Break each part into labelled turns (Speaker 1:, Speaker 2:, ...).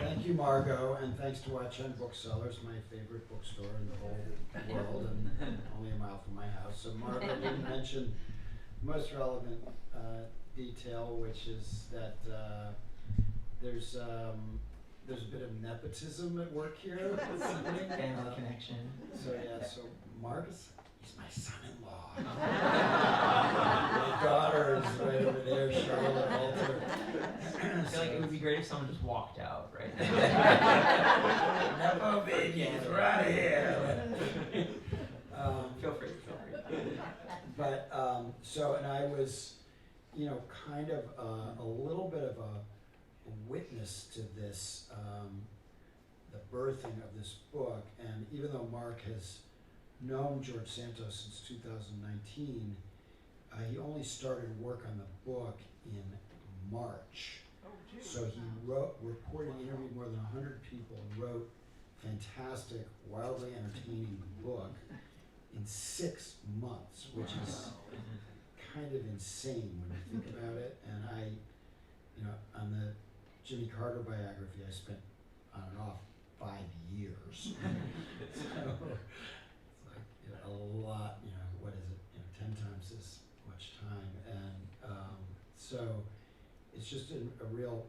Speaker 1: Thank you, Margot, and thanks to Watchung Booksellers, my favorite bookstore in the whole world, and only a mile from my house. So Margot didn't mention the most relevant detail, which is that there's a bit of nepotism at work here this evening.
Speaker 2: Family connection.
Speaker 1: So yeah, so Marcus, he's my son-in-law. My daughter is right over there, Charlotte Alter.
Speaker 2: I feel like it would be great if someone just walked out right
Speaker 1: Nepo babies, we're out of here.
Speaker 2: Feel free.
Speaker 1: But so, and I was, kind of a little bit of a witness to this, the birthing of this book. And even though Mark has known George Santos since 2019, he only started work on the book in March. So he reported, interviewed more than 100 people, and wrote fantastic, wildly entertaining book in 6 months, which is kind of insane when you think about it. And I, on the Jimmy Carter biography, I spent on and off 5 years. So it's like a lot, what is it, 10 times as much time. And so it's just a real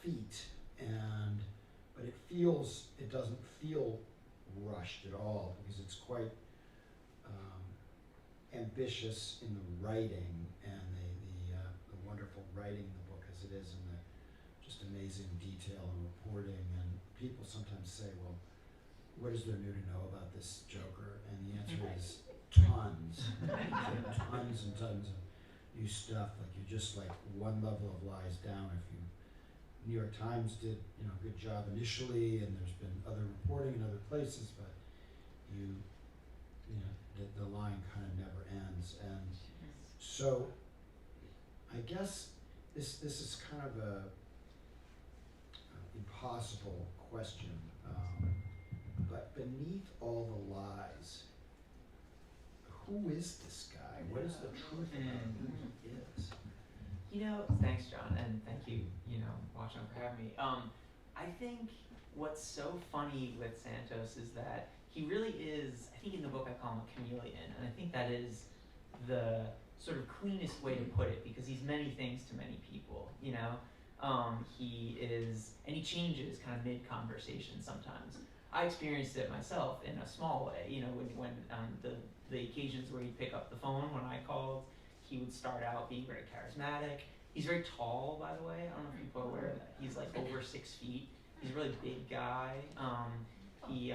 Speaker 1: feat, but it doesn't feel rushed at all, because it's quite ambitious in the writing and the wonderful writing in the book as it is, and the just amazing detail and reporting. And people sometimes say, well, what is there new to know about this Joker? And the answer is tons. Tons and tons of new stuff. Like, you're just like one level of lies down. New York Times did a good job initially, and there's been other reporting in other places, but the line kind of never ends. And so I guess this is kind of a impossible question, but beneath all the lies, who is this guy? What is the truth about who he is?
Speaker 2: Thanks, John, and thank you, Watchung, for having me. I think what's so funny with Santos is that he really is, I think in the book I call him a chameleon, and I think that is the sort of cleanest way to put it, because he's many things to many people, he is, and he changes kind of mid-conversation sometimes. I experienced it myself in a small way, when the occasions where he'd pick up the phone when I called, he would start out being very charismatic. He's very tall, by the way. I don't know if people are aware of that. He's like over 6 feet. He's a really big guy. He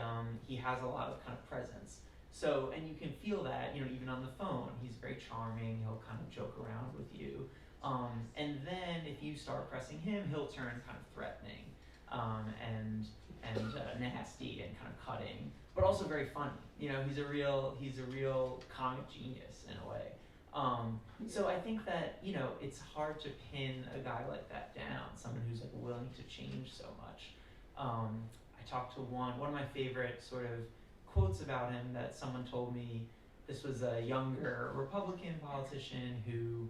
Speaker 2: has a lot of kind of presence. So, and you can feel that, even on the phone. He's very charming. He'll kind of joke around with you. And then if you start pressing him, he'll turn kind of threatening and nasty and kind of cutting, but also very funny. He's a real comic genius in a way. So I think that, it's hard to pin a guy like that down, someone who's like willing to change so much. I talked to one of my favorite sort of quotes about him that someone told me. This was a younger Republican politician who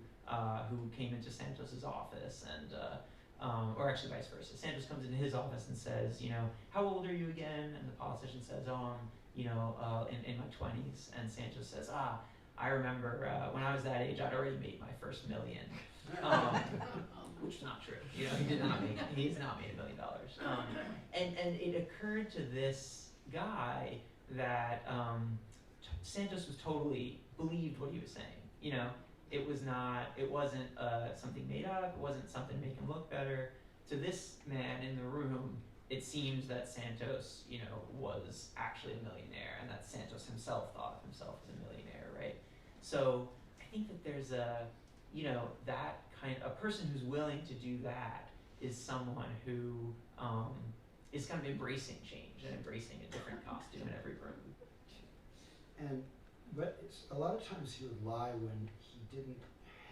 Speaker 2: came into Santos's office, and or actually vice versa. Santos comes into his office and says, how old are you again? And the politician says, oh, I'm, in my 20s. And Santos says, I remember when I was that age, I'd already made my first $1 million, which is not true. He has not made $1 million. And it occurred to this guy that Santos was totally believed what he was saying. It wasn't something made up. It wasn't something to make him look better. To this man in the room, it seems that Santos, was actually a millionaire, and that Santos himself thought of himself as a millionaire, right? So I think that there's a person who's willing to do that is someone who is kind of embracing change and embracing a different costume in every room.
Speaker 1: But a lot of times he would lie when he didn't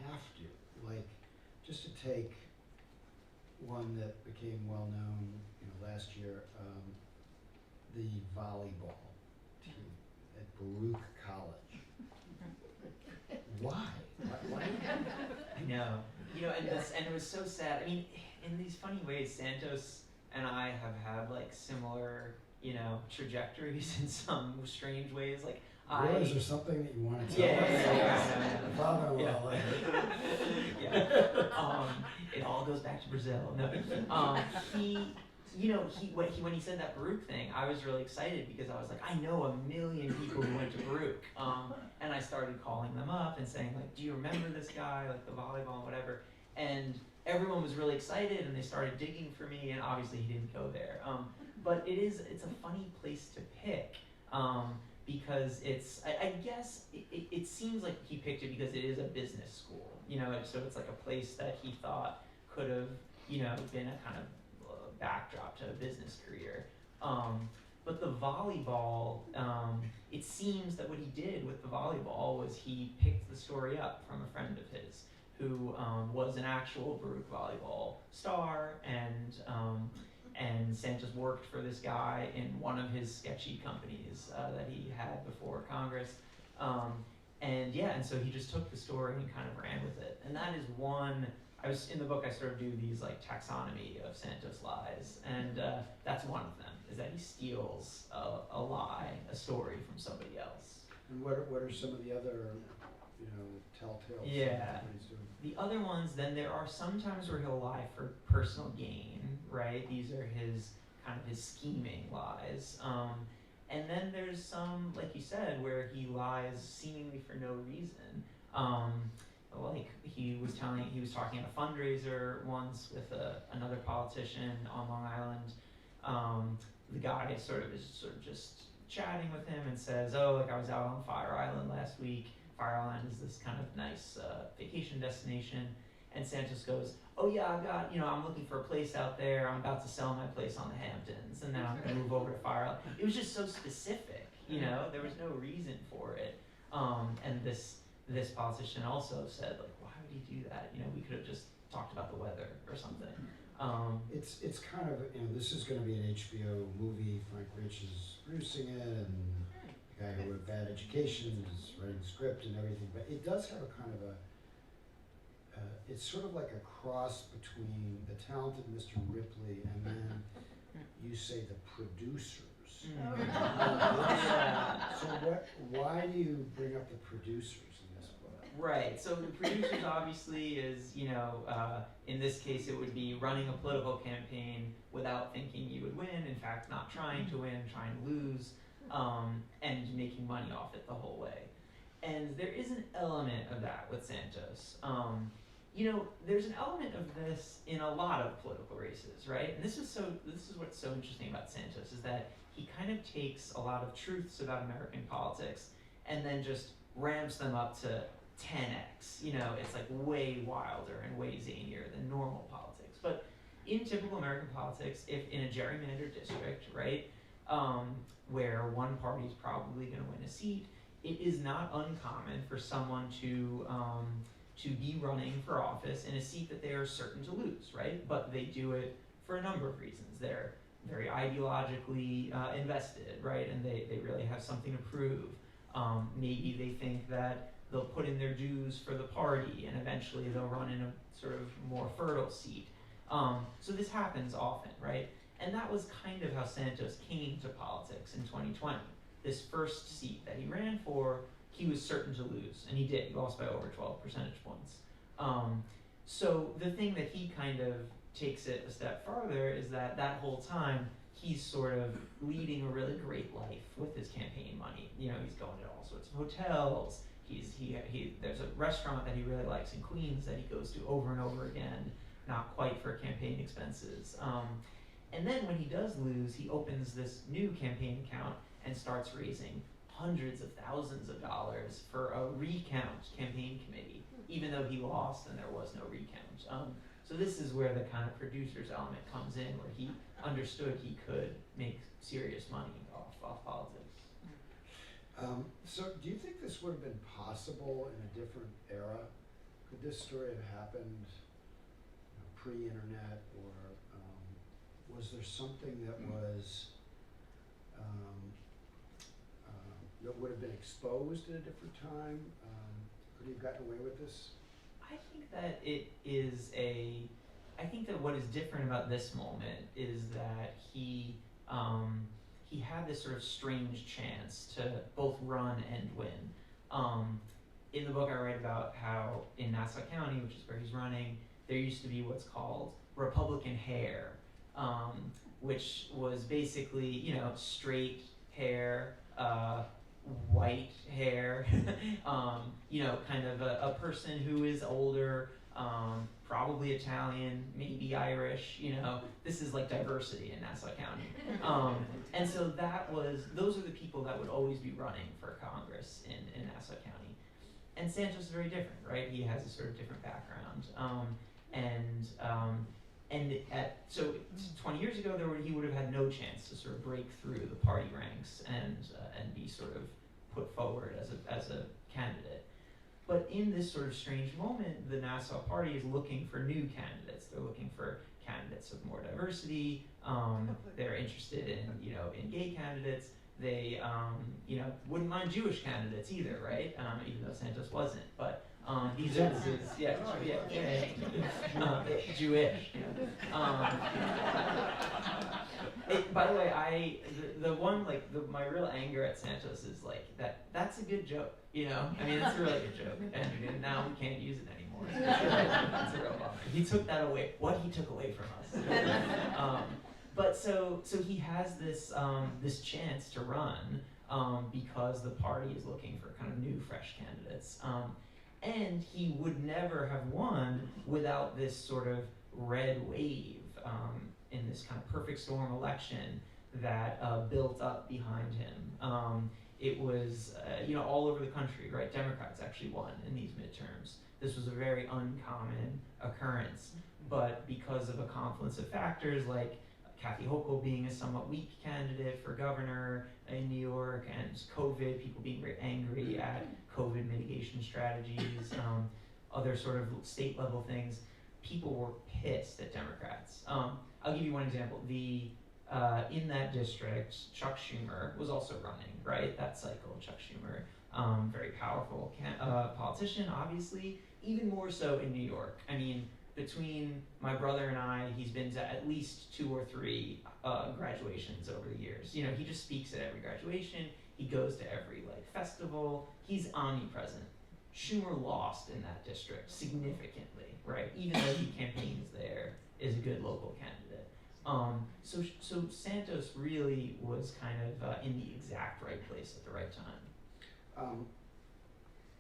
Speaker 1: have to. Like, just to take one that became well known, last year, the volleyball team at Baruch College. Why?
Speaker 2: I know. And it was so sad. I mean, in these funny ways, Santos, and I have had like similar, trajectories in some strange ways. Like
Speaker 1: Really? Is there something that you want to tell
Speaker 2: Yeah,
Speaker 1: us?
Speaker 2: yeah.
Speaker 1: Father-in-law,
Speaker 2: Yeah. It all goes back to Brazil. No. When he said that Baruch thing, I was really excited because I was like, I know a million people who went to Baruch, and I started calling them up and saying like, do you remember this guy, like the volleyball and whatever, and everyone was really excited and they started digging for me, and obviously he didn't go there, but it's a funny place to pick, because I guess it seems like he picked it because it is a business school, so it's like a place that he thought could have, been a kind of backdrop to a business career. But the volleyball, it seems that what he did with the volleyball was he picked the story up from a friend of his who was an actual Baruch volleyball star, and Santos worked for this guy in one of his sketchy companies that he had before Congress. And so he just took the story and kind of ran with it. And that is one, in the book I sort of do these like taxonomy of Santos lies, and that's one of them, is that he steals a lie, a story from somebody else.
Speaker 1: And what are some of the other, telltale
Speaker 2: Yeah.
Speaker 1: that he's doing?
Speaker 2: The other ones, then there are some times where he'll lie for personal gain, right? These are his scheming lies. And then there's some, like you said, where he lies seemingly for no reason. Like he was talking at a fundraiser once with another politician on Long Island. The guy is sort of just chatting with him and says, "Oh, like I was out on Fire Island last week. Fire Island is this kind of nice vacation destination." And Santos goes, "Oh yeah, I've got, I'm looking for a place out there. I'm about to sell my place on the Hamptons, and then I'm gonna move over to Fire Island." It was just so specific, there was no reason for it. And this politician also said, like, why would he do that? We could have just talked about the weather or something.
Speaker 1: It's kind of, this is going to be an HBO movie. Frank Rich is producing it, and the guy who wrote Bad Education is writing the script and everything. But it does have a kind of it's sort of like a cross between the talented Mr. Ripley and then you say the producers. So why do you bring up the producers in this book?
Speaker 2: Right, so the producers obviously is, in this case it would be running a political campaign without thinking you would win, in fact not trying to win, trying to lose, and making money off it the whole way. And there is an element of that with Santos. There's an element of this in a lot of political races, right? And this is what's so interesting about Santos, is that he kind of takes a lot of truths about American politics and then just ramps them up to 10x. It's like way wilder and way zanier than normal politics. But in typical American politics, if in a gerrymandered district, right, where one party is probably going to win a seat, it is not uncommon for someone to be running for office in a seat that they are certain to lose, right? But they do it for a number of reasons. They're very ideologically invested, right? And they really have something to prove. Maybe they think that they'll put in their dues for the party and eventually they'll run in a sort of more fertile seat. So this happens often, right? And that was kind of how Santos came to politics in 2020. This first seat that he ran for, he was certain to lose, and he did. He lost by over 12 percentage points. So the thing that he kind of takes it a step farther is that whole time he's sort of leading a really great life with his campaign money. He's going to all sorts of hotels. There's a restaurant that he really likes in Queens that he goes to over and over again, not quite for campaign expenses. And then when he does lose, he opens this new campaign account and starts raising hundreds of thousands of dollars for a recount campaign committee, even though he lost and there was no recount. So this is where the kind of producer's element comes in, where he understood he could make serious money off politics.
Speaker 1: So do you think this would have been possible in a different era? Could this story have happened pre-internet, or was there something that was that would have been exposed at a different time? Could he have gotten away with this?
Speaker 2: I think that it is I think that what is different about this moment is that he had this sort of strange chance to both run and win. In the book, I write about how in Nassau County, which is where he's running, there used to be what's called Republican hair, which was basically, you know, straight hair, white hair, you know, kind of a person who is older, probably Italian, maybe Irish, you know, this is like diversity in Nassau County. And so those are the people that would always be running for Congress in Nassau County. And Santos is very different, right? He has a sort of different background. So 20 years ago, he would have had no chance to sort of break through the party ranks and be sort of put forward as a candidate. But in this sort of strange moment, the Nassau Party is looking for new candidates. They're looking for candidates with more diversity. They're interested in gay candidates. They wouldn't mind Jewish candidates either, right? Even though Santos wasn't, but these are Jewish. By the way, my real anger at Santos is like that's a good joke, you know? I mean, it's a really good joke, and now we can't use it anymore. It's a real bummer. He took that away. What he took away from us. But so he has this chance to run because the party is looking for kind of new, fresh candidates. And he would never have won without this sort of red wave in this kind of perfect storm election that built up behind him. It was all over the country, right? Democrats actually won in these midterms. This was a very uncommon occurrence, but because of a confluence of factors like Kathy Hochul being a somewhat weak candidate for governor in New York, and COVID, people being very angry at COVID mitigation strategies, other sort of state level things, people were pissed at Democrats. I'll give you one example. In that district, Chuck Schumer was also running, right? That cycle, Chuck Schumer, very powerful politician, obviously, even more so in New York. I mean, between my brother and I, he's been to at least 2 or 3 graduations over the years. You know, he just speaks at every graduation. He goes to every festival. He's omnipresent. Schumer lost in that district significantly, right? Even though he campaigns there, is a good local candidate. So Santos really was kind of in the exact right place at the right time.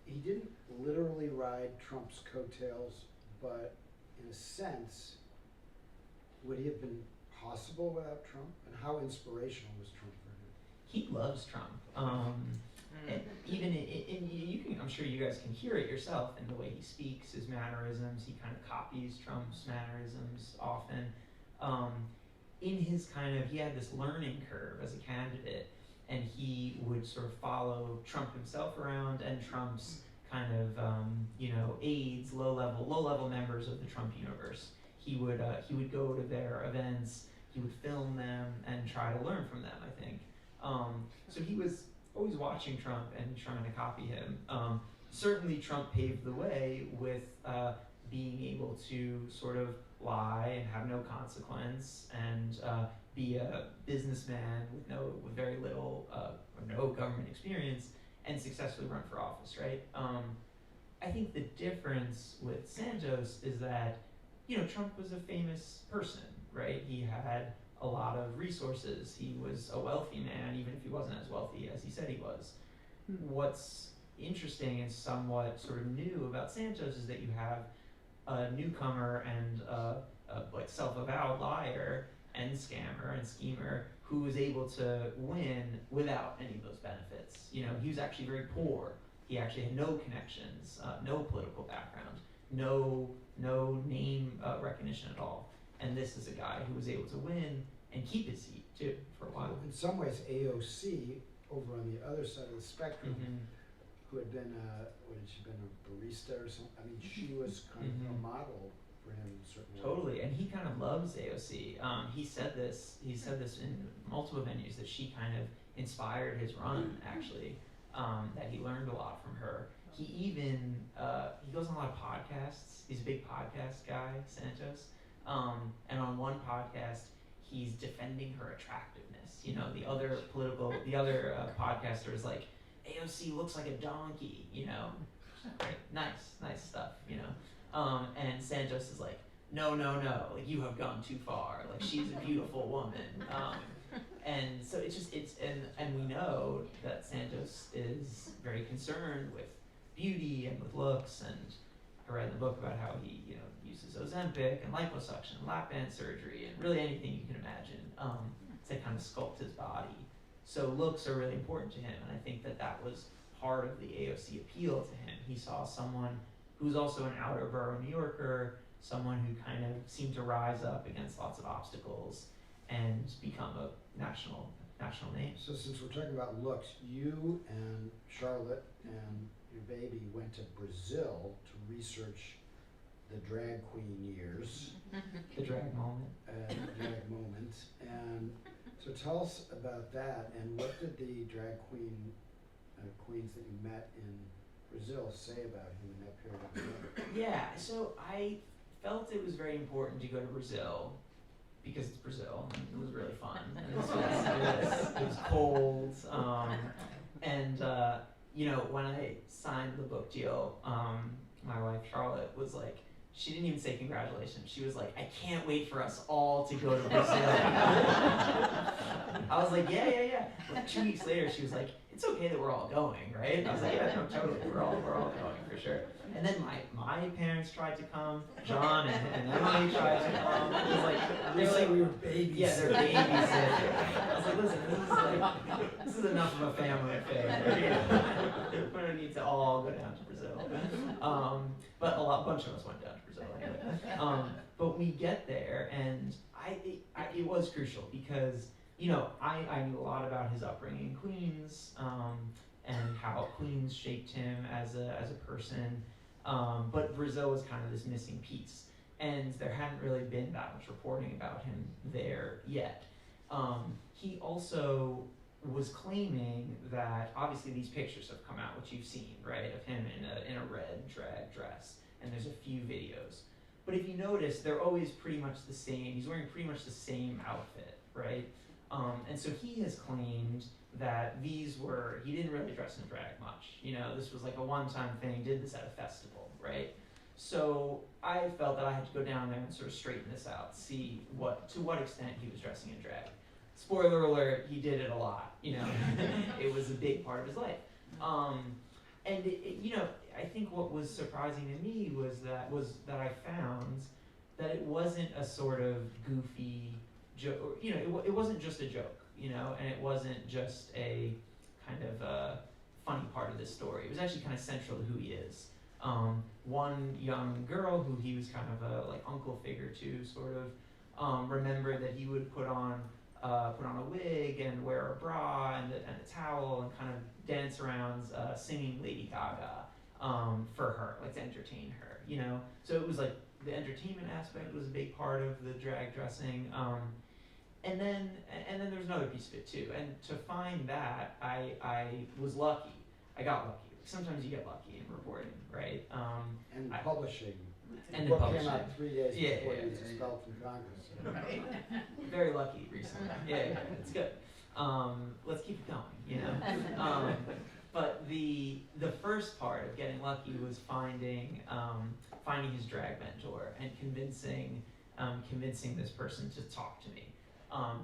Speaker 1: He didn't literally ride Trump's coattails, but in a sense, would he have been possible without Trump? And how inspirational was Trump for him?
Speaker 2: He loves Trump. And even I'm sure you guys can hear it yourself in the way he speaks, his mannerisms. He kind of copies Trump's mannerisms often. In his he had this learning curve as a candidate, and he would sort of follow Trump himself around and Trump's kind of aides, low level members of the Trump universe. He would go to their events, he would film them and try to learn from them, I think. So he was always watching Trump and trying to copy him. Certainly Trump paved the way with being able to sort of lie and have no consequence and be a businessman with very little or no government experience and successfully run for office, right? I think the difference with Santos is that, Trump was a famous person, right? He had a lot of resources. He was a wealthy man, even if he wasn't as wealthy as he said he was. What's interesting and somewhat sort of new about Santos is that you have a newcomer and a self-avowed liar and scammer and schemer who was able to win without any of those benefits. He was actually very poor. He actually had no connections, no political background, no name recognition at all. And this is a guy who was able to win and keep his seat too for a while.
Speaker 1: In some ways, AOC over on the other side of the spectrum, who had been a barista or something. I mean, she was kind of a model for him in certain ways.
Speaker 2: Totally, and he kind of loves AOC. He said this in multiple venues, that she kind of inspired his run, actually, that he learned a lot from her. He even, he goes on a lot of podcasts. He's a big podcast guy, Santos. And on one podcast, he's defending her attractiveness. You know, the other podcaster is like, AOC looks like a donkey, you know. Great, nice stuff, you know. And Santos is like, no, like, you have gone too far. Like, she's a beautiful woman. And so and we know that Santos is very concerned with beauty and with looks, and I read in the book about how he, you know, uses Ozempic and liposuction and lap band surgery and really anything you can imagine to kind of sculpt his body. So looks are really important to him, and I think that was part of the AOC appeal to him. He saw someone who's also an outer borough New Yorker, someone who kind of seemed to rise up against lots of obstacles and become a national name.
Speaker 1: So since we're talking about looks, you and Charlotte and your baby went to Brazil to research the drag queen years.
Speaker 2: The drag moment.
Speaker 1: And so tell us about that, and what did the drag queens that you met in Brazil say about him in that period of time?
Speaker 2: Yeah, so I felt it was very important to go to Brazil because it's Brazil, and it was really fun. And it was cold, and you know, when I signed the book deal, my wife Charlotte was like, she didn't even say congratulations. She was like, I can't wait for us all to go to Brazil. I was like, yeah. Like 2 weeks later, she was like, it's okay that we're all going, right? And I was like, yeah, no, totally, we're all going for sure. And then my parents tried to come, John and Emily tried to come. It was like,
Speaker 1: They were like, we were babies.
Speaker 2: Yeah, they're babies. I was like, listen, this is enough of a family affair. We're gonna need to all go down to Brazil. But a bunch of us went down to Brazil anyway. But we get there, and it was crucial because, you know, I knew a lot about his upbringing in Queens, and how Queens shaped him as a person. But Brazil was kind of this missing piece, and there hadn't really been that much reporting about him there yet. He also was claiming that, obviously these pictures have come out, which you've seen, right, of him in a red drag dress, and there's a few videos. But if you notice, they're always pretty much the same. He's wearing pretty much the same outfit, right? And so he has claimed that he didn't really dress in drag much. You know, this was like a one-time thing, did this at a festival, right? So I felt that I had to go down there and sort of straighten this out, see to what extent he was dressing in drag. Spoiler alert, he did it a lot, you know. It was a big part of his life. And you know, I think what was surprising to me was that I found that it wasn't a sort of goofy joke, or, you know, it wasn't just a joke, you know, and it wasn't just a kind of a funny part of this story. It was actually kind of central to who he is. One young girl who he was kind of a like uncle figure to, sort of, remembered that he would put on a wig and wear a bra and a towel and kind of dance around singing Lady Gaga for her, like to entertain her, you know. So it was like the entertainment aspect was a big part of the drag dressing. And then there's another piece of it too. And to find that, I was lucky. I got lucky. Sometimes you get lucky in reporting, right?
Speaker 1: And publishing.
Speaker 2: And
Speaker 1: the book
Speaker 2: publishing.
Speaker 1: came out 3 days before he was
Speaker 2: yeah.
Speaker 1: expelled from Congress.
Speaker 2: Right. Very lucky recently. Yeah, it's good. Let's keep it going, you know. But the first part of getting lucky was finding his drag mentor and convincing this person to talk to me.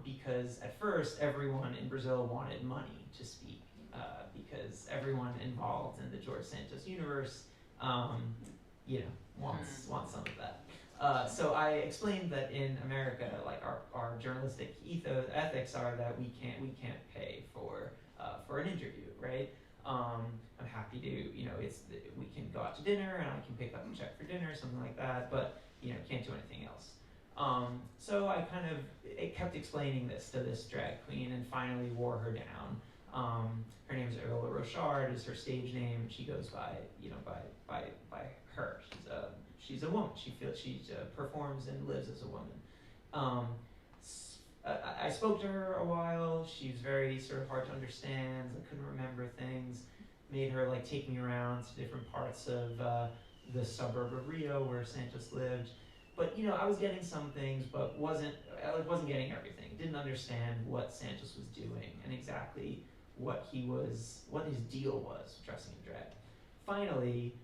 Speaker 2: Because at first everyone in Brazil wanted money to speak, because everyone involved in the George Santos universe, you know, wants some of that. So I explained that in America, like our journalistic ethics are that we can't pay for an interview, right? I'm happy to, you know, we can go out to dinner and I can pick up a check for dinner, something like that, but you know, can't do anything else. So I kept explaining this to this drag queen and finally wore her down. Her name is Earla Rochard, is her stage name. She goes by, you know, by her. She's a woman. She performs and lives as a woman. I spoke to her a while. She was very sort of hard to understand. I couldn't remember things. Made her like take me around to different parts of the suburb of Rio where Santos lived. But I was getting some things, but wasn't getting everything. Didn't understand what Santos was doing and exactly what his deal was dressing in drag. Finally,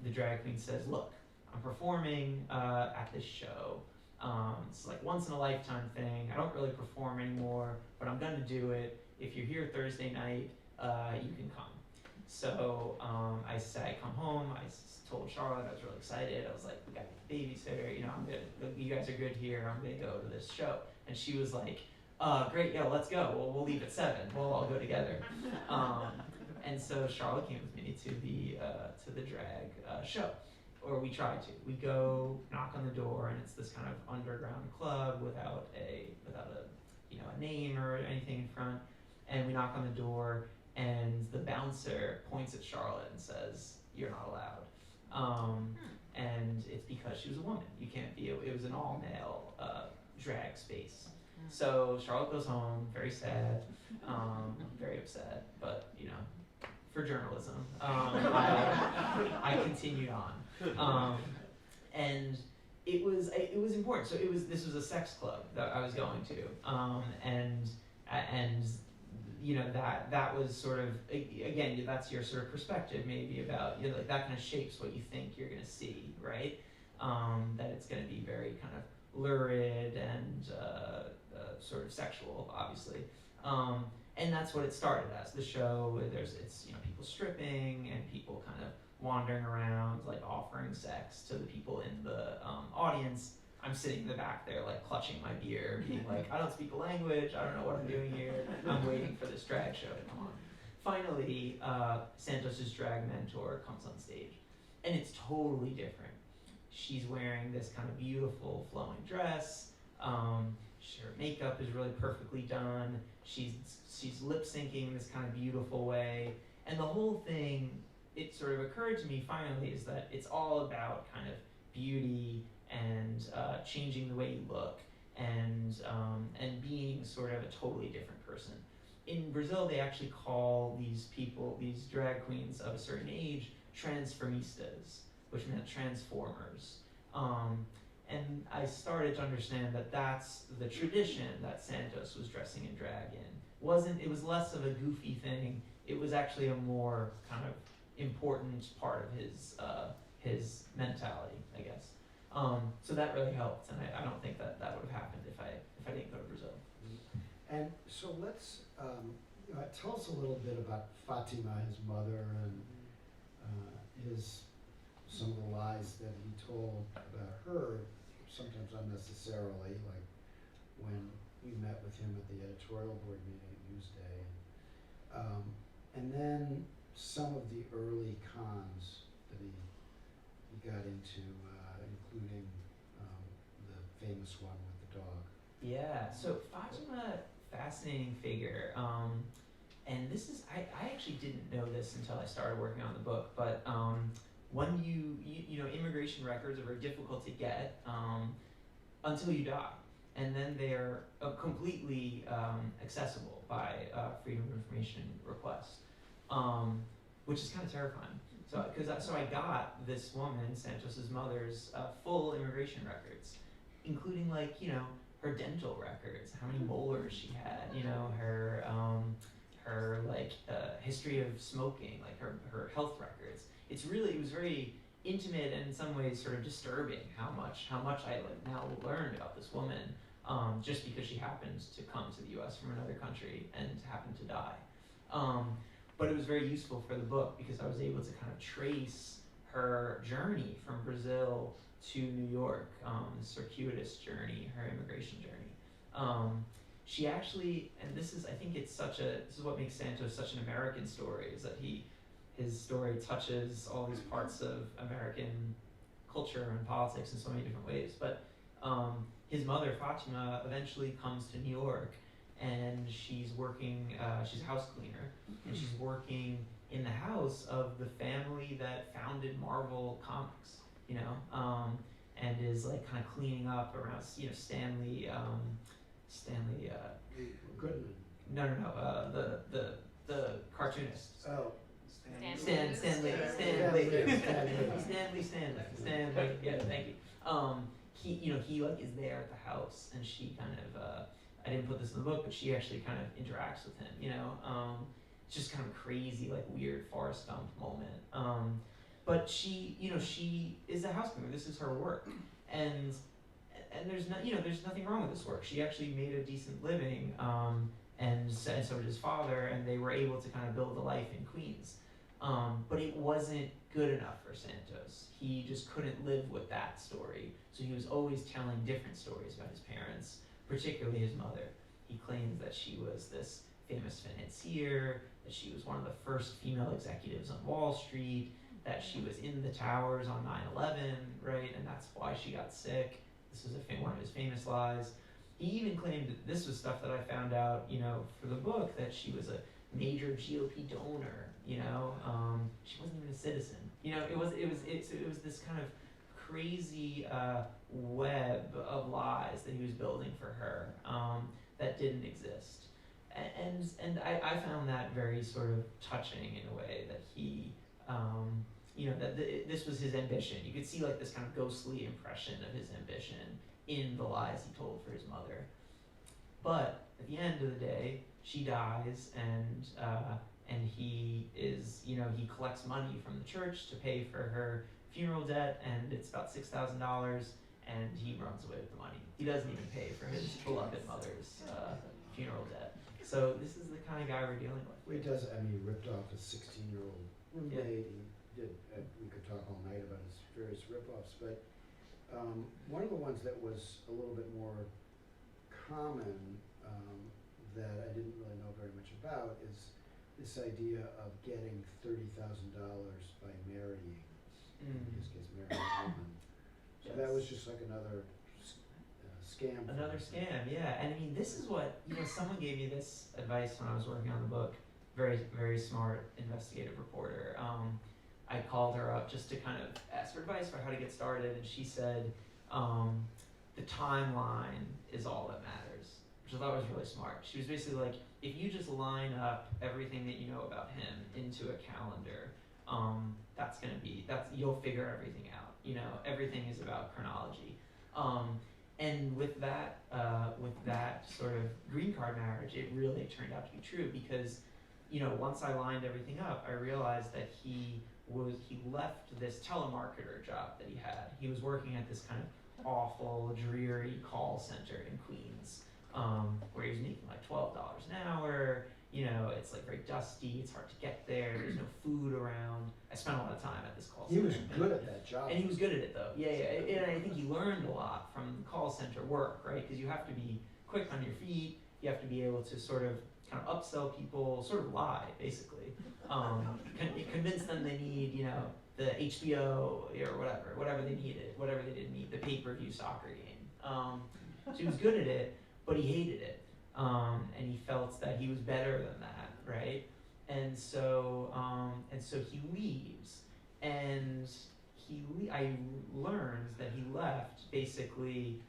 Speaker 2: the drag queen says, "Look, I'm performing at this show. It's like once in a lifetime thing. I don't really perform anymore, but I'm gonna do it. If you're here Thursday night, you can come." So I come home. I told Charlotte I was really excited. I was like, "We got a babysitter. I'm good. You guys are good here. I'm gonna go to this show." And she was like, "Great, yeah, let's go. Well, we'll leave at 7. We'll all go together." And so Charlotte came with me to the drag show, or we tried to. We go knock on the door, and it's this kind of underground club without a name or anything in front. And we knock on the door, and the bouncer points at Charlotte and says, "You're not allowed." And it's because she was a woman. You can't be. It was an all-male drag space. So Charlotte goes home, very sad, very upset, but for journalism, I continued on, and it was important. So this was a sex club that I was going to, and that was sort of, again, that's your sort of perspective maybe about like that kind of shapes what you think you're gonna see, right? That it's gonna be very kind of lurid and sort of sexual, obviously. And that's what it started as. The show, it's people stripping and people kind of wandering around, like offering sex to the people in the audience. I'm sitting in the back there, like clutching my beer, being like, "I don't speak the language. I don't know what I'm doing here. I'm waiting for this drag show to come on." Finally, Santos's drag mentor comes on stage, and it's totally different. She's wearing this kind of beautiful flowing dress. Her makeup is really perfectly done. She's lip syncing this kind of beautiful way, and the whole thing, it sort of occurred to me finally, is that it's all about kind of beauty and changing the way you look and being sort of a totally different person. In Brazil, they actually call these drag queens of a certain age, transformistas, which meant transformers. And I started to understand that that's the tradition that Santos was dressing in drag in. It was less of a goofy thing. It was actually a more kind of important part of his mentality, I guess. So that really helped, and I don't think that would have happened if I didn't go to Brazil.
Speaker 1: And so let's tell us a little bit about Fatima, his mother, and some of the lies that he told about her, sometimes unnecessarily, like when we met with him at the editorial board meeting at Newsday. And then some of the early cons that he got into, including the famous one with the dog.
Speaker 2: Yeah, so Fatima, fascinating figure. And this is, I actually didn't know this until I started working on the book, but when immigration records are very difficult to get until you die. And then they're completely accessible by Freedom of Information request, which is kind of terrifying. So I got this woman, Santos's mother's, full immigration records, including her dental records, how many molars she had, her history of smoking, like her health records. It was very intimate and in some ways sort of disturbing how much I now learned about this woman, just because she happened to come to the U.S. from another country and happened to die. But it was very useful for the book because I was able to kind of trace her journey from Brazil to New York, the circuitous journey, her immigration journey. She actually, and this is what makes Santos such an American story, is that his story touches all these parts of American culture and politics in so many different ways. But his mother, Fatima, eventually comes to New York, and she's working, she's a house cleaner, and she's working in the house of the family that founded Marvel Comics, and is kind of cleaning up around, Stanley
Speaker 1: Goodman.
Speaker 2: No, the cartoonist.
Speaker 1: Oh.
Speaker 2: Stanley. Yeah, thank you. He like is there at the house, and she kind of I didn't put this in the book, but she actually kind of interacts with him. It's just kind of crazy, like weird Forrest Gump moment. But she is a housekeeper. This is her work, and there's nothing wrong with this work. She actually made a decent living, and so did his father, and they were able to kind of build a life in Queens. But it wasn't good enough for Santos. He just couldn't live with that story. So he was always telling different stories about his parents, particularly his mother. He claims that she was this famous financier, that she was one of the first female executives on Wall Street, that she was in the towers on 9/11, right? And that's why she got sick. This was one of his famous lies. He even claimed that this was stuff that I found out, for the book, that she was a major GOP donor. She wasn't even a citizen. It was this kind of crazy web of lies that he was building for her that didn't exist. And I found that very sort of touching in a way, that he, this was his ambition. You could see like this kind of ghostly impression of his ambition in the lies he told for his mother. But at the end of the day, she dies, and he is, he collects money from the church to pay for her funeral debt, and it's about $6,000, and he runs away with the money. He doesn't even pay for his beloved mother's funeral debt. So this is the kind of guy we're dealing with.
Speaker 1: Well, he ripped off a 16-year-old roommate. He did, we could talk all night about his various rip-offs, but one of the ones that was a little bit more common that I didn't really know very much about is this idea of getting $30,000 by marrying, in his case, marrying a woman. So that was just like another scam.
Speaker 2: Another scam, yeah. And I mean, this is what, someone gave me this advice when I was working on the book. Very, very smart investigative reporter. I called her up just to kind of ask for advice for how to get started, and she said, the timeline is all that matters, which I thought was really smart. She was basically like, if you just line up everything that you know about him into a calendar, you'll figure everything out. Everything is about chronology. And with that sort of green card marriage, it really turned out to be true, because, once I lined everything up, I realized that he left this telemarketer job that he had. He was working at this kind of awful, dreary call center in Queens, where he was making like $12 an hour. It's like very dusty, it's hard to get there, there's no food around. I spent a lot of time at this call center.
Speaker 1: He was good at that job.
Speaker 2: And he was good at it though, yeah. And I think he learned a lot from call center work, right? Because you have to be quick on your feet, you have to be able to sort of kind of upsell people, sort of lie, basically. Convince them they need, the HBO or whatever they needed, whatever they didn't need, the pay-per-view soccer game. So he was good at it, but he hated it. And he felt that he was better than that, right? And so he leaves, and I learned that he left basically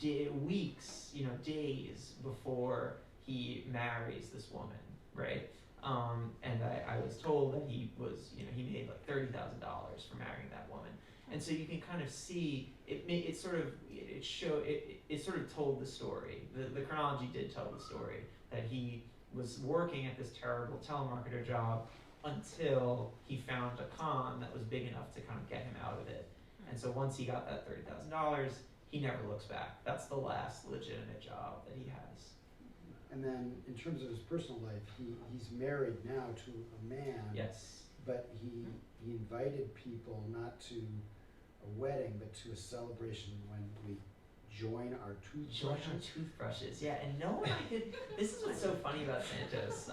Speaker 2: weeks, days before he marries this woman, right? And I was told that he made like $30,000 for marrying that woman. And so you can kind of see it sort of told the story. The chronology did tell the story, that he was working at this terrible telemarketer job until he found a con that was big enough to kind of get him out of it. And so once he got that $30,000, he never looks back. That's the last legitimate job that he has.
Speaker 1: And then in terms of his personal life, he's married now to a man.
Speaker 2: Yes.
Speaker 1: But he invited people not to a wedding, but to a celebration when we join our toothbrushes.
Speaker 2: Yeah, and no one could. This is what's so funny about Santos,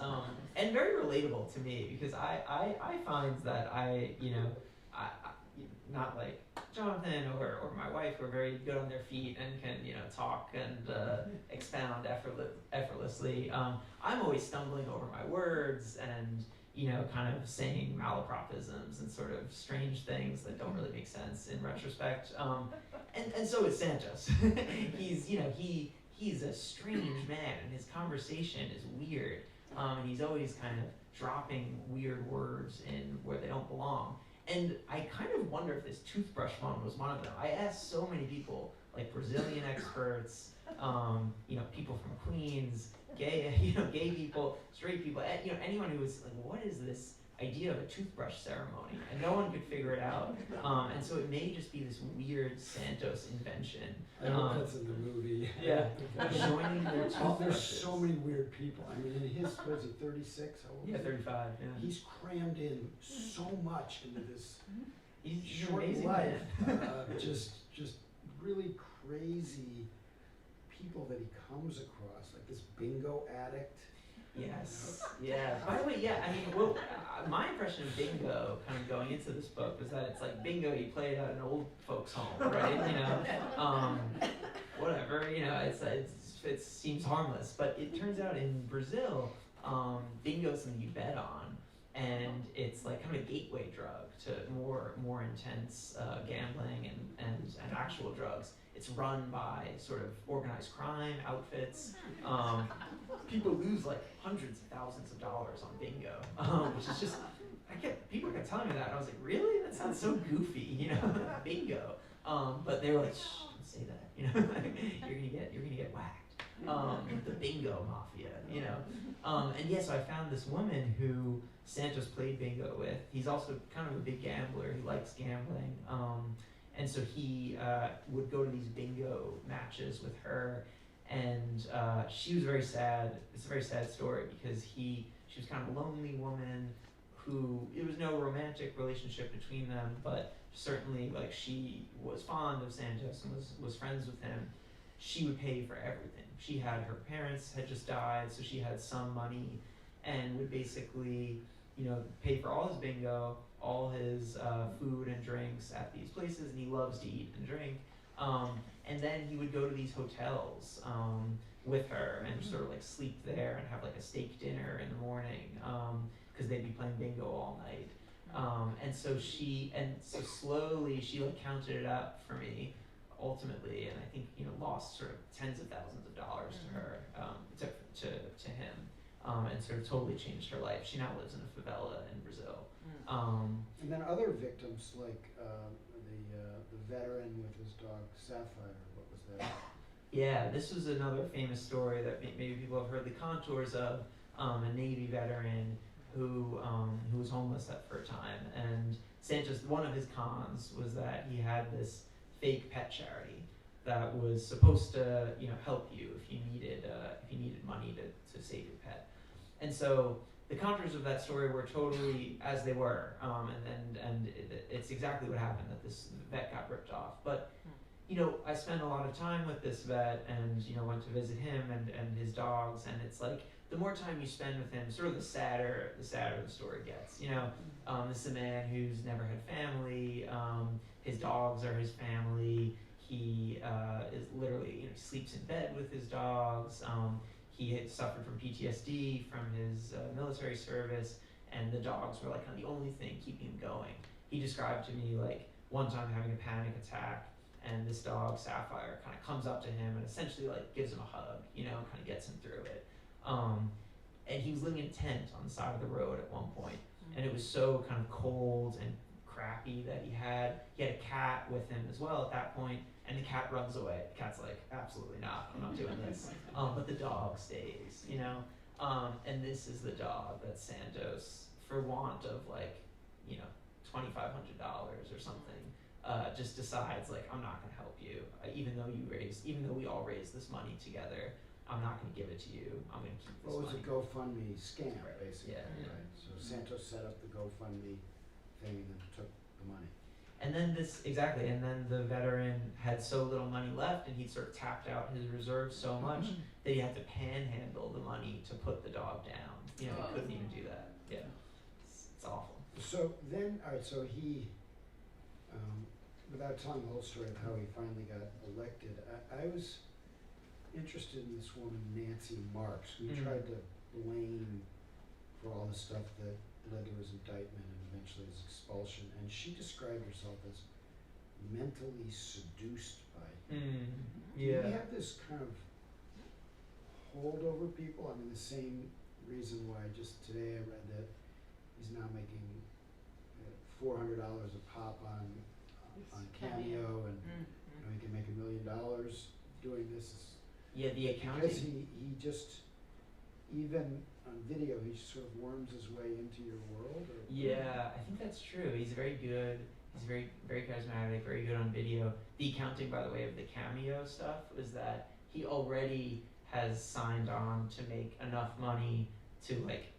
Speaker 2: and very relatable to me, because I find that I not like Jonathan or my wife, who are very good on their feet and can talk and expound effortlessly. I'm always stumbling over my words and kind of saying malapropisms and sort of strange things that don't really make sense in retrospect. And so is Santos. He's a strange man, and his conversation is weird. And he's always kind of dropping weird words in where they don't belong. And I kind of wonder if this toothbrush one was one of them. I asked so many people, like Brazilian experts, people from Queens, gay people, straight people, anyone who was like, what is this idea of a toothbrush ceremony? And no one could figure it out. And so it may just be this weird Santos invention.
Speaker 1: I hope that's in the movie.
Speaker 2: Yeah, joining their
Speaker 1: There's
Speaker 2: toothbrushes.
Speaker 1: so many weird people. I mean, in his, was he 36? How old
Speaker 2: Yeah,
Speaker 1: is he?
Speaker 2: 35. Yeah.
Speaker 1: He's crammed in so much into this
Speaker 2: He's an
Speaker 1: short
Speaker 2: amazing
Speaker 1: life.
Speaker 2: man.
Speaker 1: Just really crazy people that he comes across, like this bingo addict.
Speaker 2: Yes. Yeah. By the way, yeah. I mean, my impression of bingo, kind of going into this book, was that it's like bingo you play it at an old folks' home, right? Whatever. It seems harmless, but it turns out in Brazil, bingo is something you bet on, and it's like kind of a gateway drug to more intense gambling and actual drugs. It's run by sort of organized crime outfits. People lose like hundreds of thousands of dollars on bingo, which is just, people kept telling me that, and I was like, really? That sounds so goofy, bingo. But they were like, shh, don't say that, you're gonna get whacked. The bingo mafia, and yeah, so I found this woman who Santos played bingo with. He's also kind of a big gambler. He likes gambling. And so he would go to these bingo matches with her, and she was very sad. It's a very sad story because she was kind of a lonely woman who, it was no romantic relationship between them, but certainly like she was fond of Santos and was friends with him. She would pay for everything. Her parents had just died, so she had some money, and would basically, pay for all his bingo, all his food and drinks at these places, and he loves to eat and drink. And then he would go to these hotels with her and sort of like sleep there and have like a steak dinner in the morning, because they'd be playing bingo all night. And so slowly she like counted it up for me, ultimately, and I think lost sort of tens of thousands of dollars to her, to him, and sort of totally changed her life. She now lives in a favela in Brazil.
Speaker 1: And then other victims, like the veteran with his dog Sapphire. What was that?
Speaker 2: Yeah, this was another famous story that maybe people have heard the contours of. A Navy veteran who was homeless for a time, and Santos, one of his cons was that he had this fake pet charity that was supposed to help you if you needed money to save your pet. And so the contours of that story were totally as they were, and it's exactly what happened, that this vet got ripped off. But I spent a lot of time with this vet, and went to visit him and his dogs, and it's like the more time you spend with him, sort of the sadder the story gets. This is a man who's never had family. His dogs are his family. He is literally sleeps in bed with his dogs. He had suffered from PTSD from his military service, and the dogs were like kind of the only thing keeping him going. He described to me like one time having a panic attack, and this dog Sapphire kind of comes up to him and essentially like gives him a hug, kind of gets him through it. And he was living in a tent on the side of the road at one point, and it was so kind of cold and crappy that he had a cat with him as well at that point, and the cat runs away. The cat's like, absolutely not, I'm not doing this. But the dog stays, and this is the dog that Santos, for want of like, $2,500 or something, just decides like, I'm not gonna help you, even though we all raised this money together, I'm not gonna give it to you, I'm gonna keep this money.
Speaker 1: What was a GoFundMe scam, basically?
Speaker 2: Yeah.
Speaker 1: Right. So Santos set up the GoFundMe thing and then took the money.
Speaker 2: And then and then the veteran had so little money left, and he'd sort of tapped out his reserves so much that he had to panhandle the money to put the dog down. He couldn't even do that. Yeah, it's awful.
Speaker 1: So then, all right, so he, without telling the whole story of how he finally got elected, I was interested in this woman, Nancy Marks, who tried to blame for all the stuff that led to his indictment and eventually his expulsion, and she described herself as mentally seduced by him.
Speaker 2: Yeah.
Speaker 1: Do we have this kind of hold over people? I mean, the same reason why just today I read that he's now making $400 a pop on Cameo, and he can make $1 million doing this.
Speaker 2: Yeah, the accounting.
Speaker 1: Because he just, even on video, he sort of worms his way into your world. Or
Speaker 2: Yeah, I think that's true. He's very good. He's very, very charismatic, very good on video. The accounting, by the way, of the Cameo stuff was that he already has signed on to make enough money to like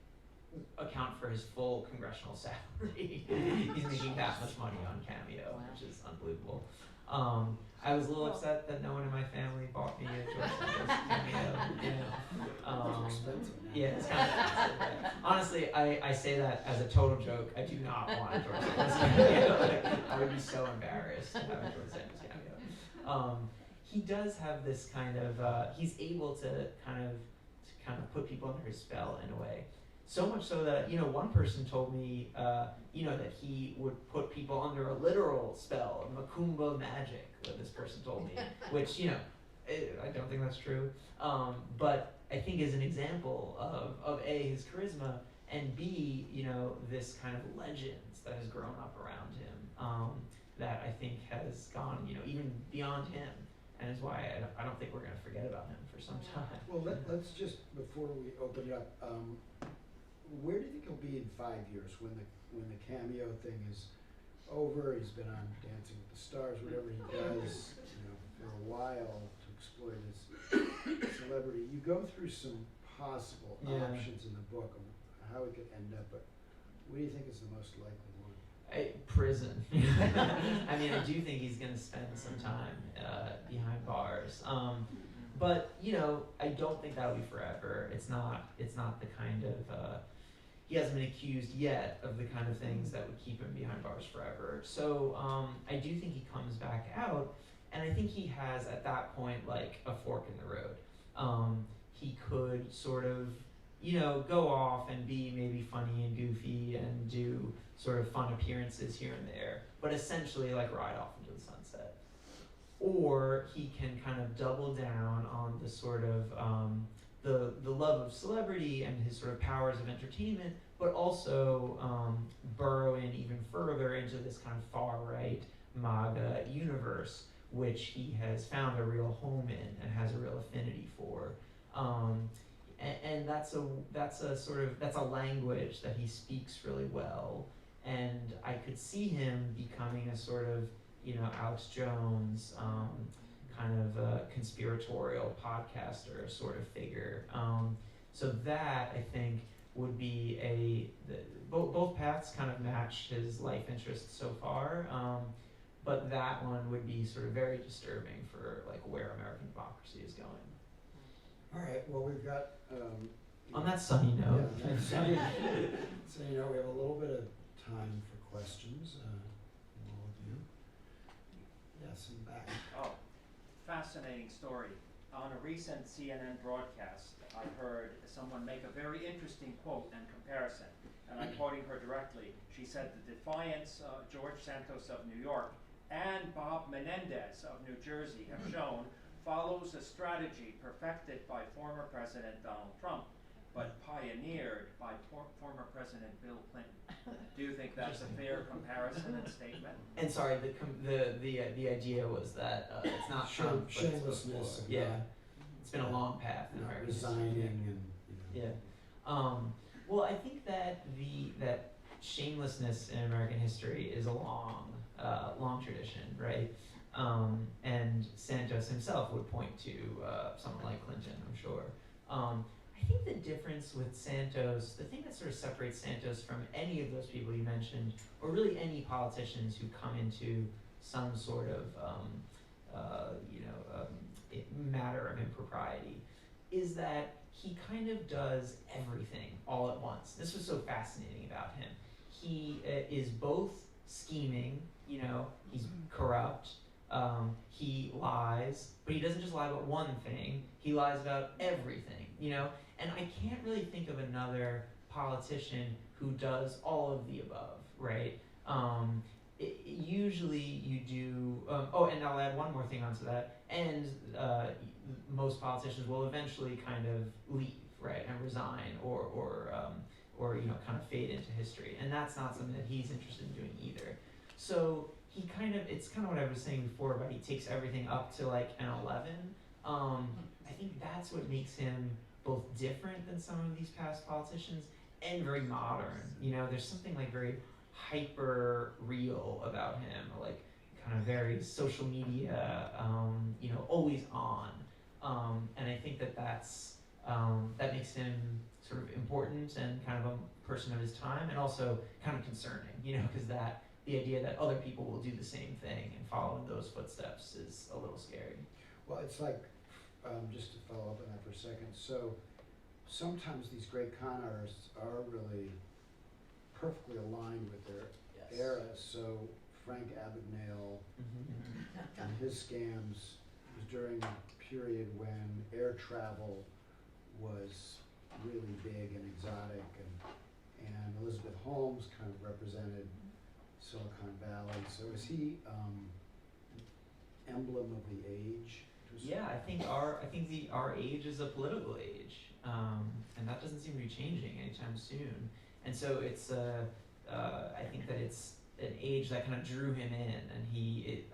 Speaker 2: account for his full congressional salary. He's making that much money on Cameo, which is unbelievable. I was a little upset that no one in my family bought me a George Santos Cameo.
Speaker 1: it's expensive.
Speaker 2: Yeah, it's kind of expensive. Honestly, I say that as a total joke. I do not want a George Santos Cameo. Like, I would be so embarrassed to have a George Santos Cameo. He does have this kind of, he's able to kind of put people under his spell in a way. So much so that, one person told me, that he would put people under a literal spell, Macumba magic, this person told me, which, I don't think that's true. But I think is an example of A, his charisma, and B, this kind of legend that has grown up around him, that I think has gone, even beyond him. And is why I don't think we're going to forget about him for some time.
Speaker 1: Well, let's just, before we open it up, where do you think he'll be in 5 years when the Cameo thing is over? He's been on Dancing with the Stars, whatever he does, for a while to exploit his celebrity. You go through some possible options in the book of how he could end up, but what do you think is the most likely one?
Speaker 2: Prison. I mean, I do think he's going to spend some time behind bars. But I don't think that'll be forever. It's not the kind of he hasn't been accused yet of the kind of things that would keep him behind bars forever. So I do think he comes back out, and I think he has at that point like a fork in the road. He could sort of go off and be maybe funny and goofy and do sort of fun appearances here and there, but essentially like ride off into the sunset. Or he can kind of double down on the sort of the love of celebrity and his sort of powers of entertainment, but also burrow in even further into this kind of far-right MAGA universe, which he has found a real home in and has a real affinity for. And that's a language that he speaks really well. And I could see him becoming a sort of, Alex Jones, kind of a conspiratorial podcaster sort of figure. So that, I think, would be both paths kind of match his life interests so far, but that one would be sort of very disturbing for like where American democracy is going.
Speaker 1: All right, well, we've got...
Speaker 2: on that sunny note.
Speaker 1: Yeah, on that sunny so, we have a little bit of time for questions from all of you. Yes, in the back.
Speaker 3: Oh, fascinating story. On a recent CNN broadcast, I heard someone make a very interesting quote and comparison, and I'm quoting her directly. She said, "The defiance George Santos of New York and Bob Menendez of New Jersey have shown follows a strategy perfected by former President Donald Trump, but pioneered by former President Bill Clinton." Do you think that's a fair comparison and statement?
Speaker 2: And sorry, the idea was that it's not Trump, but
Speaker 1: shamelessness.
Speaker 2: It's been a long path in American
Speaker 1: resigning
Speaker 2: history.
Speaker 1: and
Speaker 2: Well, I think that that shamelessness in American history is a long tradition, right? And Santos himself would point to someone like Clinton, I'm sure. I think the difference with Santos, the thing that sort of separates Santos from any of those people you mentioned, or really any politicians who come into some sort of matter of impropriety, is that he kind of does everything all at once. This was so fascinating about him. He is both scheming, he's corrupt, he lies, but he doesn't just lie about one thing, he lies about everything, And I can't really think of another politician who does all of the above, right? Usually you do, and I'll add one more thing onto that, and most politicians will eventually kind of leave, right, and resign, or or kind of fade into history, and that's not something that he's interested in doing either. So he it's kind of what I was saying before about he takes everything up to like an 11. I think that's what makes him both different than some of these past politicians and very modern. There's something like very hyper real about him, like kind of very social media, always on. And I think that makes him sort of important and kind of a person of his time, and also kind of concerning, because the idea that other people will do the same thing and follow in those footsteps is a little scary.
Speaker 1: Well, it's like, just to follow up on that for a second, so sometimes these great con artists are really perfectly aligned with their era. So Frank Abagnale and his scams was during a period when air travel was really big and exotic, and Elizabeth Holmes kind of represented Silicon Valley. So is he emblem of the age?
Speaker 2: Yeah, I think our age is a political age, and that doesn't seem to be changing anytime soon. And so it's I think that it's an age that kind of drew him in, and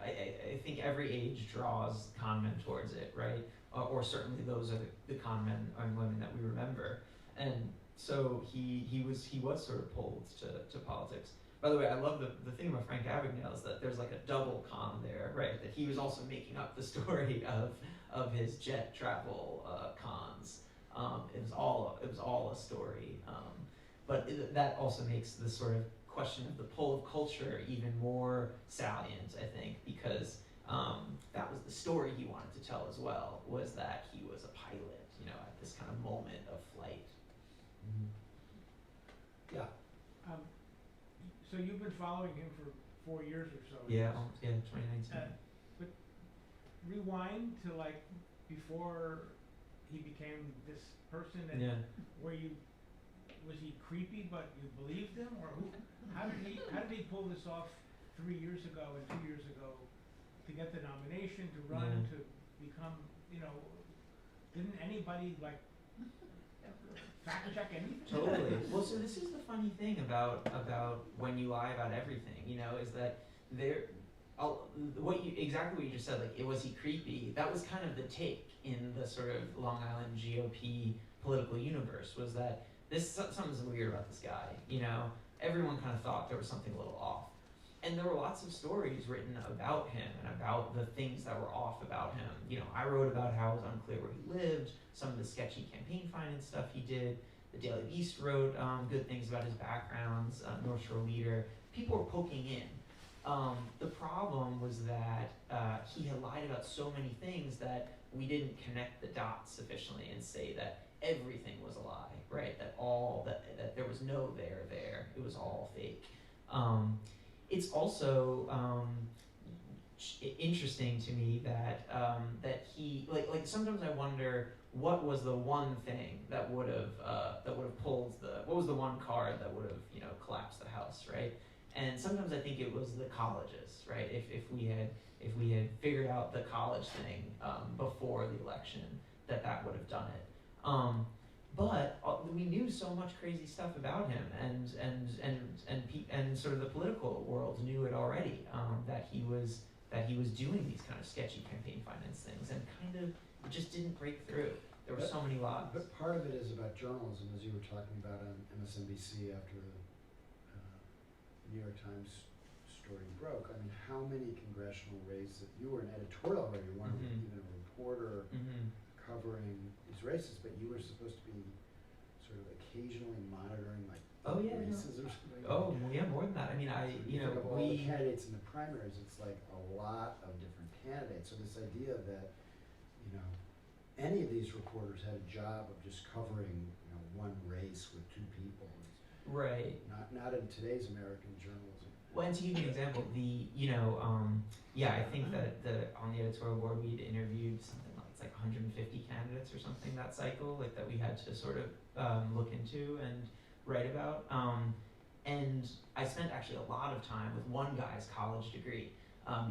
Speaker 2: I think every age draws con men towards it, right? Or certainly those are the con men and women that we remember. And so he was sort of pulled to politics. By the way, I love the thing about Frank Abagnale is that there's like a double con there, right? That he was also making up the story of his jet travel cons. It was all a story. But that also makes the sort of question of the pull of culture even more salient, I think, because that was the story he wanted to tell as well, was that he was a pilot, at this kind of moment of flight.
Speaker 1: Yeah.
Speaker 4: So you've been following him for 4 years or so.
Speaker 2: Yeah, 2019.
Speaker 4: But rewind to like before he became this person, and was he creepy but you believed him, or how did he pull this off 3 years ago and 2 years ago to get the nomination, to run, to become, didn't anybody like fact check anything?
Speaker 2: Totally. Well, so this is the funny thing about when you lie about everything, is that exactly what you just said, like, was he creepy? That was kind of the take in the sort of Long Island GOP political universe, was that something's weird about this guy, Everyone kind of thought there was something a little off. And there were lots of stories written about him and about the things that were off about him. I wrote about how it was unclear where he lived, some of the sketchy campaign finance stuff he did. The Daily Beast wrote good things about his backgrounds, North Shore leader. People were poking in. The problem was that he had lied about so many things that we didn't connect the dots sufficiently and say that everything was a lie, right? That there was no there. It was all fake. It's also interesting to me that he like sometimes I wonder what was the one thing that would have pulled what was the one card that would have collapsed the house, right? And sometimes I think it was the colleges, right? If we had figured out the college thing before the election, that would have done it. But we knew so much crazy stuff about him, and sort of the political world knew it already, that he was doing these kind of sketchy campaign finance things, and kind of just didn't break through. There were so many lies.
Speaker 1: But part of it is about journalism, as you were talking about on MSNBC after the New York Times story broke. I mean, how many congressional races? You were an editorial writer, you weren't even a reporter covering these races, but you were supposed to be sort of occasionally monitoring like races or something.
Speaker 2: Oh, yeah, more than that. I mean,
Speaker 1: Of all the candidates in the primaries, it's like a lot of different candidates. So this idea that any of these reporters had a job of just covering one race with two people.
Speaker 2: Right.
Speaker 1: Not in today's American journalism.
Speaker 2: Well, and to give you an example, I think that on the editorial board we'd interviewed something like, it's like 150 candidates or something that cycle, like that we had to sort of look into and write about. And I spent actually a lot of time with one guy's college degree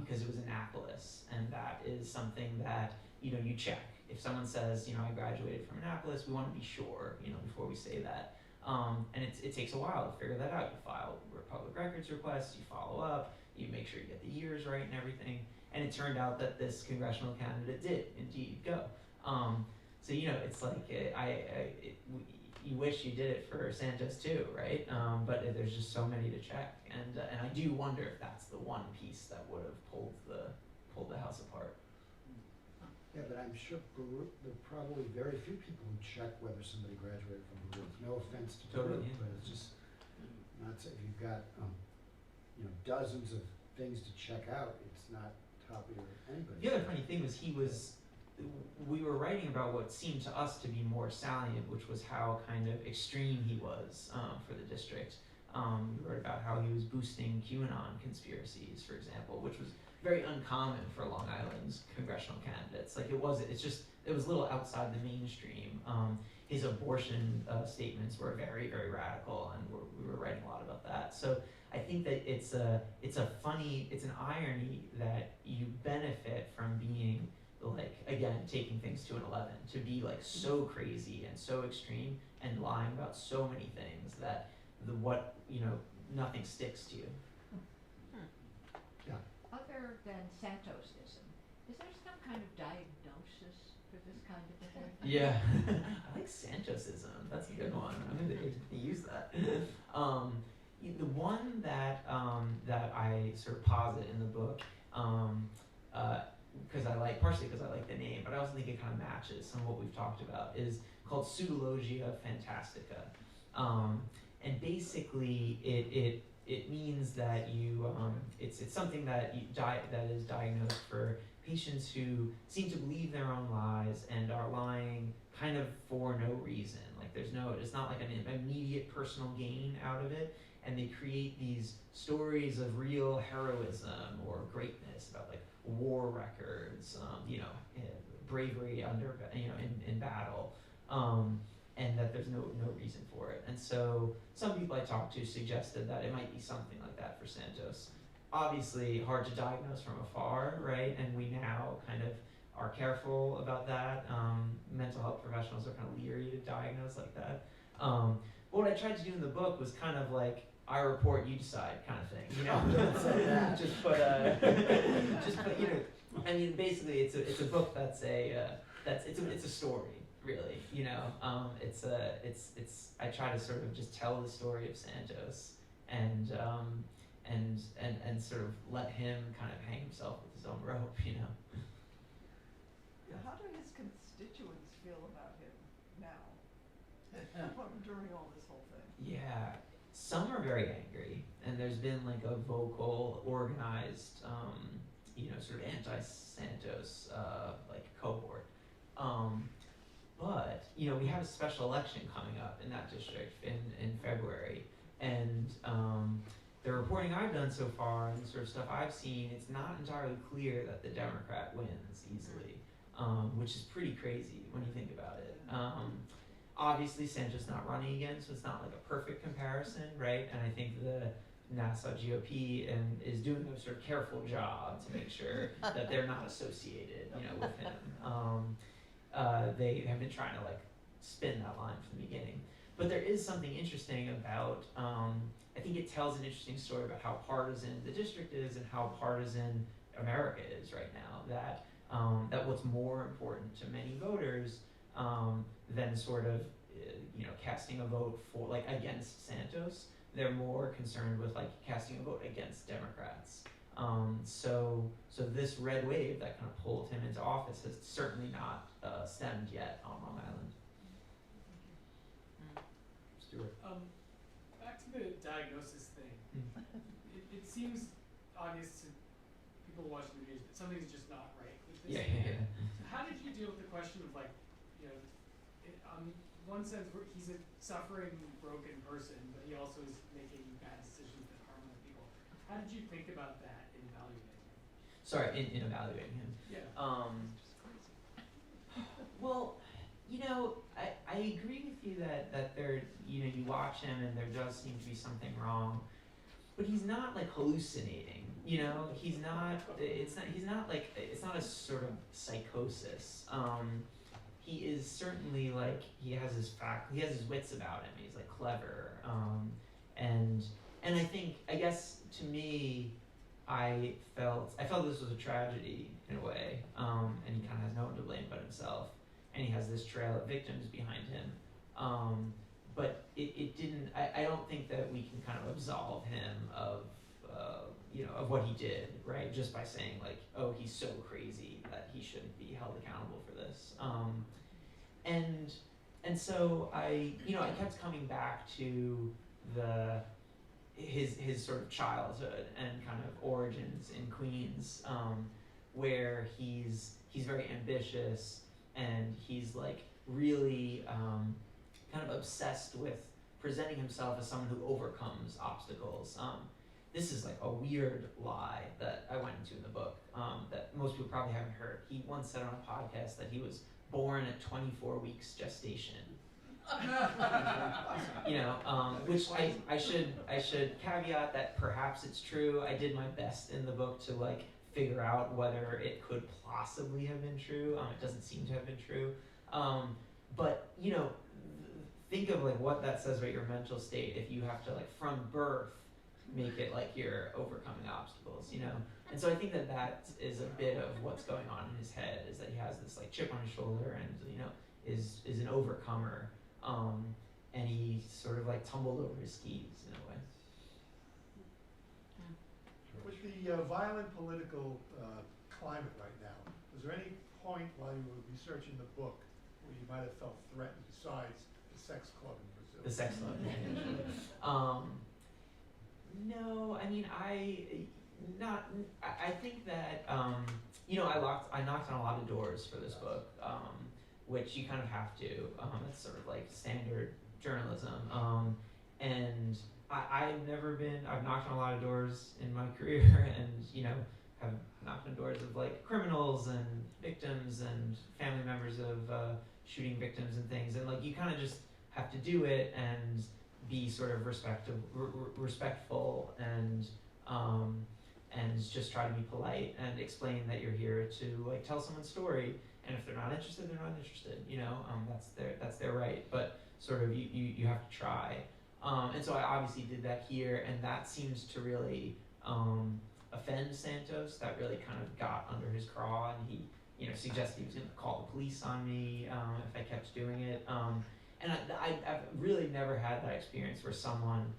Speaker 2: because it was Annapolis, and that is something that you check. If someone says I graduated from Annapolis, we want to be sure before we say that. And it takes a while to figure that out. You file public records requests, you follow up, you make sure you get the years right and everything. And it turned out that this congressional candidate did indeed go. So it's like you wish you did it for Santos too, right? But there's just so many to check, and I do wonder if that's the one piece that would have pulled the house apart.
Speaker 1: Yeah, but I'm sure there are probably very few people who check whether somebody graduated from Baruch. No offense to Baruch,
Speaker 2: Totally, yeah.
Speaker 1: but it's just not, if you've got, dozens of things to check out, it's not top of anybody.
Speaker 2: The other funny thing was we were writing about what seemed to us to be more salient, which was how kind of extreme he was for the district. We wrote about how he was boosting QAnon conspiracies, for example, which was very uncommon for Long Island's congressional candidates. Like it was a little outside the mainstream. His abortion statements were very, very radical, and we were writing a lot about that. So I think that it's an irony that you benefit from being like, again, taking things to an 11, to be like so crazy and so extreme and lying about so many things that nothing sticks to you.
Speaker 1: Yeah.
Speaker 5: Other than Santosism, is there some kind of diagnosis for this kind of behavior?
Speaker 2: Yeah, I like Santosism. That's a good one. I'm going to use that. The one that I sort of posit in the book, partially because I like the name, but I also think it kind of matches some of what we've talked about, is called Pseudologia Fantastica. And basically it means that it's something that is diagnosed for patients who seem to believe their own lies and are lying kind of for no reason. Like it's not like an immediate personal gain out of it, and they create these stories of real heroism or greatness about like war records, bravery in battle, and that there's no reason for it. And so some people I talked to suggested that it might be something like that for Santos. Obviously hard to diagnose from afar, right? And we now kind of are careful about that. Mental health professionals are kind of leery to diagnose like that. But what I tried to do in the book was kind of like, I report, you decide kind of thing,
Speaker 1: Don't say that.
Speaker 2: just put, I mean, basically it's a book that's it's a story, really, I try to sort of just tell the story of Santos and sort of let him kind of hang himself with his own rope,
Speaker 6: How do his constituents feel about him now, during all this whole thing?
Speaker 2: Yeah, some are very angry, and there's been like a vocal, organized, sort of anti-Santos cohort. But we have a special election coming up in that district in February, and the reporting I've done so far and the sort of stuff I've seen, it's not entirely clear that the Democrat wins easily, which is pretty crazy when you think about it. Obviously, Santos not running again, so it's not like a perfect comparison, right? And I think the Nassau GOP is doing a sort of careful job to make sure that they're not associated, with him. They have been trying to spin that line from the beginning. But there is something interesting about, I think it tells an interesting story about how partisan the district is and how partisan America is right now. That what's more important to many voters than sort of, casting a vote for, against Santos. They're more concerned with, casting a vote against Democrats. So this red wave that kind of pulled him into office has certainly not stemmed yet on Long Island.
Speaker 1: Stuart.
Speaker 7: Back to the diagnosis thing. It seems obvious to people watching the news that something's just not right with this.
Speaker 2: Yeah.
Speaker 7: So how did you deal with the question of on one sense he's a suffering, broken person, but he also is making bad decisions that harm other people. How did you think about that in evaluating him?
Speaker 2: Sorry, in evaluating him.
Speaker 7: Yeah.
Speaker 2: Well, I agree with you that there, you watch him and there does seem to be something wrong, but he's not hallucinating. He's not. It's not a sort of psychosis. he is certainly like he has his wits about him. He's like clever, and I guess to me, I felt this was a tragedy in a way, and he kind of has no one to blame but himself, and he has this trail of victims behind him, but it didn't. I don't think that we can kind of absolve him of of what he did, right? Just by saying like, oh, he's so crazy that he shouldn't be held accountable for this. And so I kept coming back to his sort of childhood and kind of origins in Queens, where he's very ambitious and he's like really kind of obsessed with presenting himself as someone who overcomes obstacles. This is like a weird lie that I went into in the book that most people probably haven't heard. He once said on a podcast that he was born at 24 weeks gestation. Which I should caveat that perhaps it's true. I did my best in the book to like figure out whether it could possibly have been true. It doesn't seem to have been true. But think of like what that says about your mental state if you have to like from birth make it like you're overcoming obstacles, And so I think that is a bit of what's going on in his head, is that he has this like chip on his shoulder and is an overcomer, and he sort of like tumbled over his skis in a way.
Speaker 8: With the violent political climate right now, was there any point while you were researching the book where you might have felt threatened besides the sex club in Brazil?
Speaker 2: The sex club. No, I mean I think that I knocked on a lot of doors for this book, which you kind of have to. It's sort of like standard journalism. And I've knocked on a lot of doors in my career, and have knocked on doors of like criminals and victims and family members of shooting victims and things, and like you kind of just have to do it and be sort of respectful and just try to be polite and explain that you're here to like tell someone's story, and if they're not interested, they're not interested. That's their right, but sort of you have to try. And so I obviously did that here, and that seems to really offend Santos. That really kind of got under his craw, and he suggested he was going to call the police on me if I kept doing it. And I've really never had that experience where someone,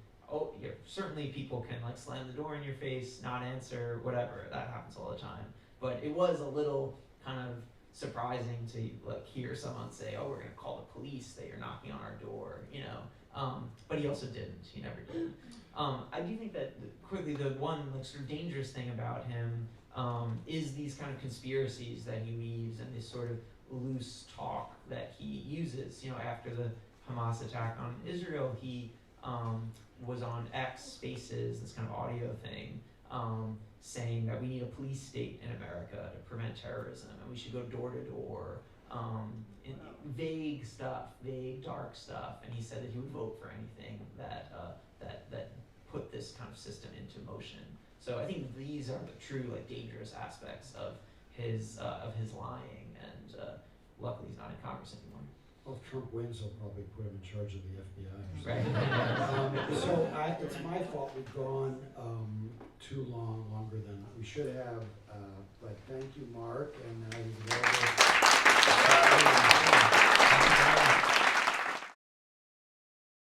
Speaker 2: certainly people can like slam the door in your face, not answer, whatever. That happens all the time. But it was a little kind of surprising to like hear someone say, "Oh, we're going to call the police that you're knocking on our door," But he also didn't. He never did. I do think that quickly the one like sort of dangerous thing about him is these kind of conspiracies that he weaves and this sort of loose talk that he uses. After the Hamas attack on Israel, he was on X Spaces, this kind of audio thing, saying that we need a police state in America to prevent terrorism, and we should go door to door. Vague stuff, vague dark stuff, and he said that he would vote for anything that put this kind of system into motion. So I think these are the true like dangerous aspects of his lying, and luckily he's not in Congress anymore.
Speaker 1: Well, if Trump wins, he'll probably put him in charge of the FBI or
Speaker 2: Right.
Speaker 1: something. It's my fault we've gone too longer than we should have. But thank you, Mark, and I was available.